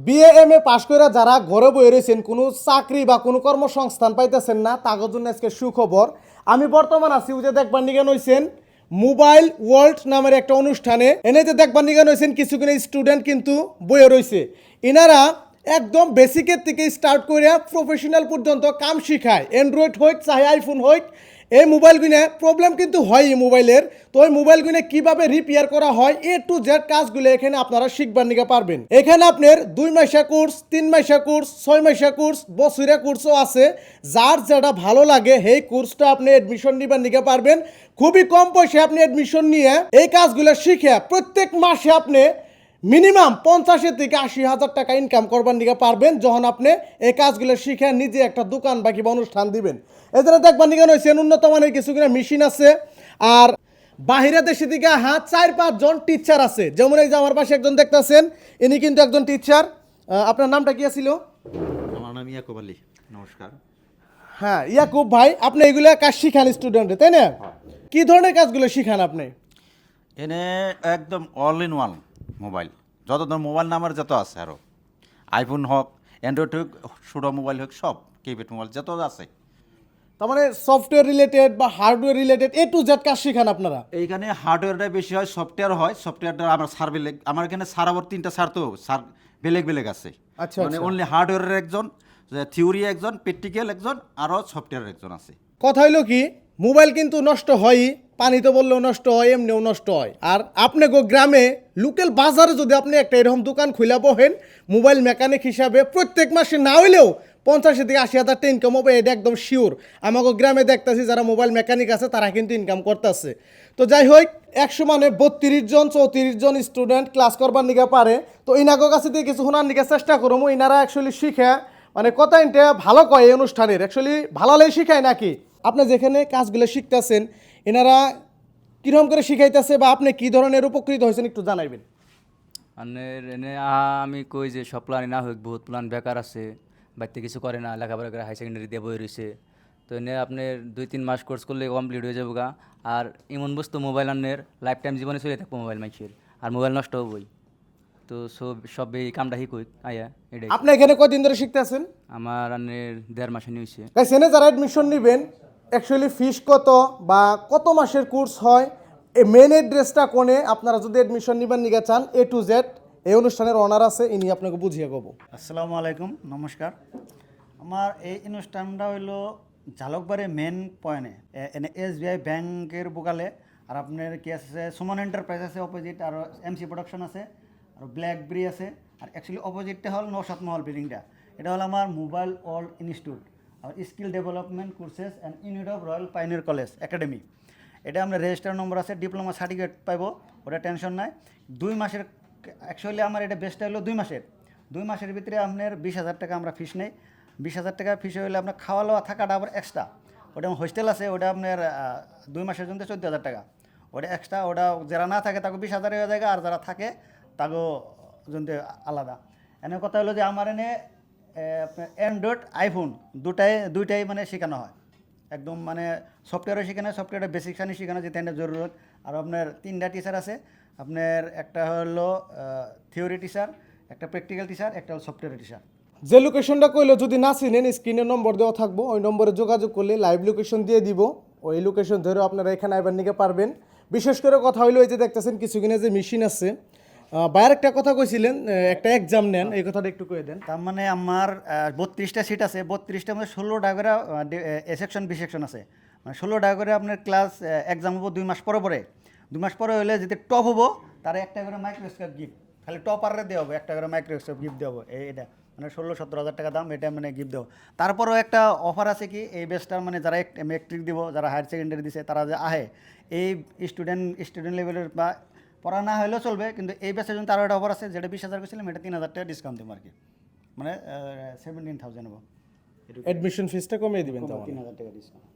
বিএএমএ পাশ করে যারা ঘরে বয়ে রয়েছেন কোনো চাকরি বা কোনো কর্মসংস্থান পাইতেছেন না তাদের জন্য আজকে সুখবর। আমি বর্তমান আছি যে দেখবার নিগান হয়েছেন মোবাইল ওয়ার্ল্ড নামের একটা অনুষ্ঠানে এনেতে দেখবার নিগান হয়েছেন কিছুক্ষণ স্টুডেন্ট কিন্তু বয়ে রয়েছে। ইনারা একদম বেসিকের থেকে স্টার্ট করে প্রফেশনাল পর্যন্ত কাম শিখায়, অ্যান্ড্রয়েড হোক চাহে আইফোন হোক। এই মোবাইলগুলো প্রবলেম কিন্তু হয় এই মোবাইলের, তো ওই মোবাইলগুলো কিভাবে রিপেয়ার করা হয় A to Z কাজগুলো এখানে আপনারা শিখবার নিতে পারবেন। এখানে আপনার 2 মাসের কোর্স, 3 মাসের কোর্স, 6 মাসের কোর্স, বছরের কোর্সও আছে। যার যেটা ভালো লাগে সেই কোর্সটা আপনি অ্যাডমিশন নিবার নিতে পারবেন। খুবই কম পয়সায় আপনি অ্যাডমিশন নিয়ে এই কাজগুলো শিখে প্রত্যেক মাসে আপনি মিনিমাম 50 থেকে 80,000 টাকা ইনকাম করবার দিকে পারবেন যখন আপনি এই কাজগুলো শিখে নিজে একটা দোকান বা কিংবা অনুষ্ঠান দিবেন। এখানে দেখবার নিকে হয়েছে উন্নত মানের কিছু কিনা মেশিন আছে। আর বাহিরা দেশে দিকে 4-5 জন টিচার আছে। যেমন এই যে আমার পাশে একজন দেখতেছেন, ইনি কিন্তু একজন টিচার। আপনার নামটা কি ছিল? আমার নাম ইয়াকুব আলী। নমস্কার। হ্যাঁ, ইয়াকুব ভাই, আপনি এগুলো কাজ শিখান স্টুডেন্টে, তাই না? কি ধরনের কাজগুলো শিখান আপনি? এনে একদম অল ইন ওয়ান মোবাইল, যত ধর মোবাইল নামের যত আছে, আরও আইফোন হোক, অ্যান্ড্রয়েড হোক, ছোটো মোবাইল হোক, সব কিপ্যাড মোবাইল যত আছে। তার মানে সফটওয়্যার রিলেটেড বা hardware related A to Z কাজ শিখান আপনারা? এইখানে হার্ডওয়্যারটা বেশি হয়, সফটওয়্যার হয়। সফটওয়্যারটা আমার সার বেলেগ, আমার এখানে সার আবার 3টা সার, তো সার বেলেগ বেলেগ আছে। আচ্ছা, মানে আচ্ছা। অনলি হার্ডওয়্যারের একজন, থিওরি একজন, প্র্যাকটিক্যাল একজন, আরও সফটওয়্যারের একজন আছে। কথা হইলো কি, মোবাইল কিন্তু নষ্ট হয়ই, পানিতে বললেও নষ্ট হয়, এমনিও নষ্ট হয়। আর আপনি গ্রামে লোকাল বাজারে যদি আপনি একটা এরকম দোকান খুলে বহেন মোবাইল মেকানিক হিসাবে, প্রত্যেক মাসে না হইলেও 50 থেকে 80,000 টাকা ইনকাম হবে, এটা একদম শিওর। আমাকে গ্রামে দেখতেছি যারা মোবাইল মেকানিক আছে তারা কিন্তু ইনকাম করতেছে। তো যাই হোক, 100 মানে 32 জন 34 জন স্টুডেন্ট ক্লাস করবার নিকে পারে। তো ইনাগো কাছে দিয়ে কিছু শোনার নিকে চেষ্টা করবো। ইনারা অ্যাকচুয়ালি শিখে মানে কথা ইনটা ভালো কয় এই অনুষ্ঠানের, অ্যাকচুয়ালি ভালোই শিখায় নাকি? আপনি যেখানে কাজগুলো শিখতেছেন এনারা কীরকম করে শিখাইতেছে বা আপনি কী ধরনের উপকৃত হয়েছেন একটু জানাইবেন। আনের এনে আমি কই যে সব প্ল্যান না হোক, বহুত প্ল্যান বেকার আছে, বাড়িতে কিছু করে না, লেখাপড়া করে হাই সেকেন্ডারি দিয়ে বই রয়েছে। তো এনে আপনার 2-3 মাস কোর্স করলে কমপ্লিট হয়ে যাবো গা। আর এমন বস্তু মোবাইল আনের লাইফ টাইম জীবনে চলে থাকবো মোবাইল মানুষের, আর মোবাইল নষ্ট হবই। তো সব এই কামটা শিখুই আয়া এটাই। আপনি এখানে কয়দিন ধরে শিখতেছেন? আমার আনের 1.5 মাসে নিয়েছে। এখানে যারা অ্যাডমিশন নেবেন অ্যাকচুয়ালি ফিস কত বা কত মাসের কোর্স হয়, এই মেন অ্যাড্রেসটা কোনে, আপনারা যদি অ্যাডমিশন নিবেন নিকে চান A to Z এই অনুষ্ঠানের অনার আছে, ইনি আপনাকে বুঝিয়ে কব। আসসালামু আলাইকুম, নমস্কার। আমার এই অনুষ্ঠানটা হইল ঝালকবাড়ি মেন পয়েন্টে, এনে SBI ব্যাংকের বোকালে। আর আপনার কি আছে, সুমন এন্টারপ্রাইজ আছে অপোজিট, আর MC প্রোডাকশন আছে, আর ব্ল্যাকবেরি আছে। আর অ্যাকচুয়ালি অপোজিটটা হল নওশাদ মহল বিল্ডিংটা, এটা হলো আমার মোবাইল ওয়ার্ল্ড ইনস্টিটিউট আর skill development courses and unit of royal pioneer college academy. এটা আপনার রেজিস্টার নম্বর আছে, ডিপ্লোমা সার্টিফিকেট পাইব, ওটা টেনশন নাই। 2 মাসের, অ্যাকচুয়ালি আমার এটা বেস্টটা হলো 2 মাসের ভিতরে আপনার 20,000 টাকা আমরা ফিস নেই। 20,000 টাকা ফিস হইলে আপনার খাওয়া দাওয়া থাকাটা আবার এক্সট্রা। ওটা হোস্টেল আছে, ওটা আপনার 2 মাসের জন্য 14,000 টাকা, ওটা এক্সট্রা। ওটা যারা না থাকে তাকে 20,000 হয়ে যায়, আর যারা থাকে তাকেও জন্য আলাদা। এনে কথা হলো যে আমার এনে আপনার অ্যান্ড্রয়েড আইফোন দুইটাই মানে শেখানো হয়। একদম মানে সফটওয়্যারও শেখানো, সফটওয়্যারের বেসিকখানি শেখানো যেটা এনে জরুরত। আর আপনার 3টা টিচার আছে, আপনার একটা হলো থিওরি টিচার, একটা প্র্যাকটিক্যাল টিচার, একটা হলো সফটওয়্যার টিচার। যে লোকেশনটা কইলো যদি না চিনেন স্ক্রিনে নম্বর দেওয়া থাকবো, ওই নম্বরে যোগাযোগ করলে লাইভ লোকেশন দিয়ে দিব। ওই লোকেশন ধরে আপনারা এখানে আইবার নিকে পারবেন। বিশেষ করে কথা হইলো এই যে দেখতেছেন কিছু কিনা যে মেশিন আছে। বাইরে একটা কথা কইছিলেন একটা এক্সাম নেন, এই কথাটা একটু কয়ে দেন। তার মানে আমার 32টা সিট আছে, 32টার মধ্যে 16টা করে এ সেকশন বি সেকশন আছে। মানে 16টা করে আপনার ক্লাস এক্সাম হবো 2 মাস পরে পরে। 2 মাস পরে হলে যদি টপ হবো তারা একটা করে মাইক্রোস্কোপ গিফট, খালি টপারে দেওয়া হবে, একটা করে মাইক্রোস্কোপ গিফট দেওয়া হবে। এটা মানে 16-17 হাজার টাকা দাম, এটা মানে গিফট দেবো। তারপরেও একটা অফার আছে কি, এই বেসটার মানে যারা মেট্রিক দিব, যারা হায়ার সেকেন্ডারি দিছে, তারা যে আহে এই স্টুডেন্ট লেভেলের বা পড়া না হলেও চলবে, কিন্তু এই ব্যাচের জন্য আরও একটা অফার আছে, যেটা 20,000 করেছিলাম, এটা 3,000 টাকা ডিসকাউন্ট দেবো আর কি। মানে 17,000 হবো, অ্যাডমিশন ফিসটা কমিয়ে দিবেন তো? 3,000 টাকা ডিসকাউন্ট।